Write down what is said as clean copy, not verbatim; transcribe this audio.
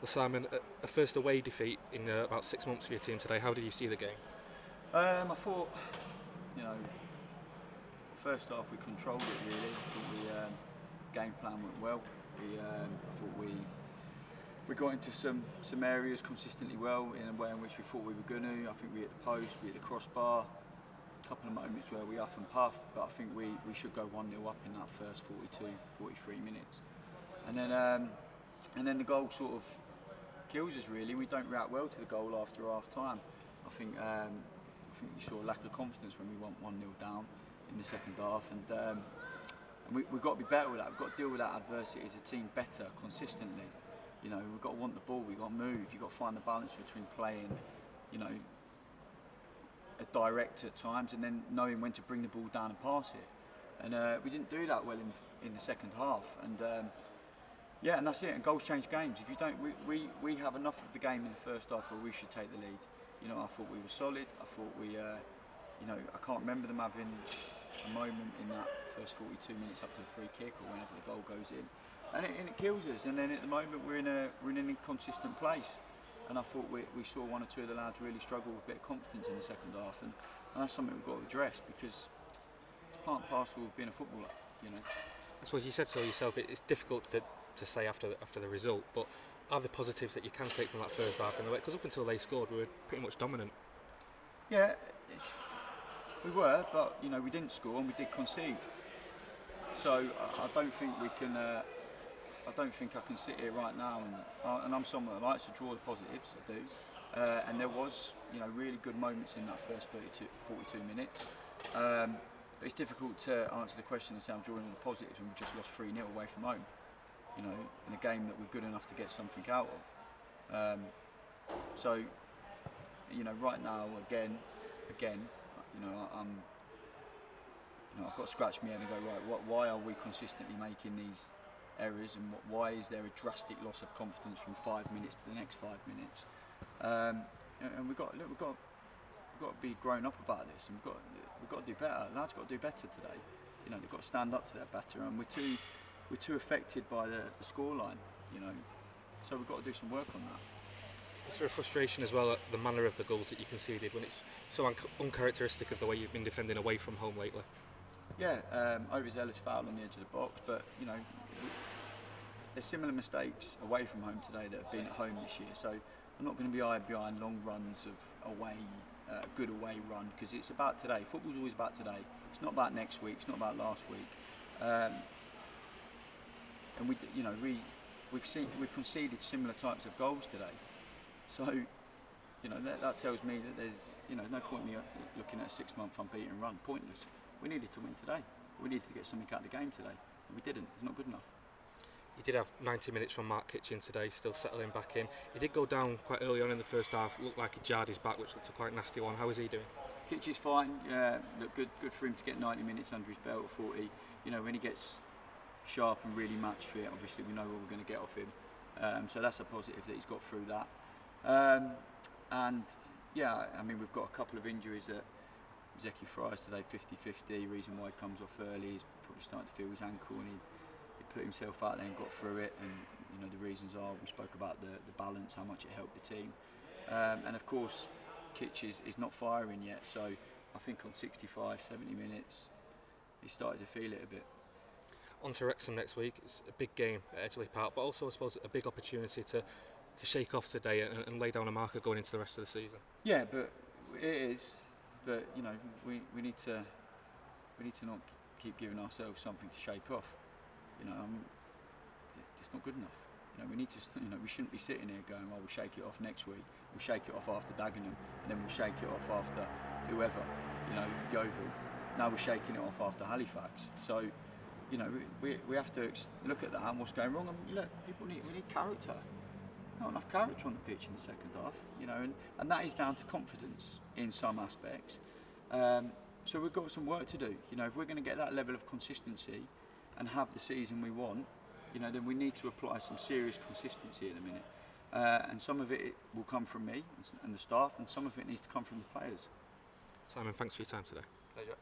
Well, Simon, a first away defeat in about 6 months for your team today. How did you see the game? I thought, you know, first half we controlled it really. I thought the game plan went well. I thought we got into some areas consistently well in a way in which we thought we were going to. I think we hit the post, we hit the crossbar. A couple of moments where we huff and puff, but I think we should go 1-0 up in that first 42, 43 minutes. And then the goal sort of kills us really. We don't react well to the goal after half time. I think you saw a lack of confidence when we went 1-0 down in the second half, and we've got to be better with that. We've got to deal with that adversity as a team better, consistently. You know, we've got to want the ball, we've got to move, you've got to find the balance between playing, you know, a direct at times and then knowing when to bring the ball down and pass it. And we didn't do that well in the second half. And and that's it. And goals change games. If you don't, we have enough of the game in the first half where we should take the lead. You know, I thought we were solid. I thought I can't remember them having a moment in that first 42 minutes up to the free kick or whenever the goal goes in, and it kills us. And then at the moment we're in an inconsistent place. And I thought we saw one or two of the lads really struggle with a bit of confidence in the second half, and that's something we've got to address because it's part and parcel of being a footballer. You know. I suppose you said so yourself. It's difficult to say after the result, but are there positives that you can take from that first half in the way? Because up until they scored, we were pretty much dominant. Yeah, we were, but you know we didn't score and we did concede. So I don't think we can. I don't think I can sit here right now and I'm someone that likes to draw the positives. I do, and there was really good moments in that first 42 minutes. But it's difficult to answer the question and say I'm drawing all the positives when we just lost 3-0 away from home. You know, in a game that we're good enough to get something out of. So, you know, right now again, I've got to scratch my head and go, right, why are we consistently making these errors, and why is there a drastic loss of confidence from 5 minutes to the next 5 minutes? And we've got to be grown up about this, and we've got to do better. The lads got to do better today. You know, they've got to stand up to their better, and we're too affected by the scoreline. You know, so we've got to do some work on that. Is there a frustration as well at the manner of the goals that you conceded when it's so uncharacteristic of the way you've been defending away from home lately? Yeah, overzealous foul on the edge of the box, but you know, there's similar mistakes away from home today that have been at home this year. So I'm not going to be behind long runs of away, a good away run, because it's about today. Football's always about today. It's not about next week. It's not about last week. And we've conceded similar types of goals today. So you know that tells me that there's no point in me looking at a 6-month unbeaten run. Pointless. We needed to win today. We needed to get something out of the game today. And we didn't. It's not good enough. You did have 90 minutes from Mark Kitchen today, still settling back in. He did go down quite early on in the first half. Looked like he jarred his back, which looked a quite nasty one. How is he doing? Kitchen's fine. Look good for him to get 90 minutes under his belt. 40. You know, when he gets sharp and really match fit, obviously we know what we're going to get off him. So that's a positive that he's got through that. And yeah, I mean we've got a couple of injuries at Zeki Fry's today, 50-50. Reason why he comes off early, he's probably starting to feel his ankle, and he put himself out there and got through it. And you know the reasons are, we spoke about the balance, how much it helped the team, and of course Kitch is not firing yet. So I think on 65-70 minutes he started to feel it a bit. On to Wrexham next week. It's a big game at Edgeley Park, but also I suppose a big opportunity to shake off today and lay down a marker going into the rest of the season. Yeah, but it is. But you know, we need to not keep giving ourselves something to shake off. You know, it's not good enough. You know, we need to. You know, we shouldn't be sitting here going, "Well, we'll shake it off next week. We'll shake it off after Dagenham, and then we'll shake it off after whoever." You know, Yeovil. Now we're shaking it off after Halifax. So, you know, we have to look at that and what's going wrong. And look, we need character. Not enough character on the pitch in the second half, you know, and that is down to confidence in some aspects. So we've got some work to do. You know, if we're going to get that level of consistency and have the season we want, you know, then we need to apply some serious consistency at the minute. And some of it will come from me and the staff, and some of it needs to come from the players. Simon, thanks for your time today. Pleasure.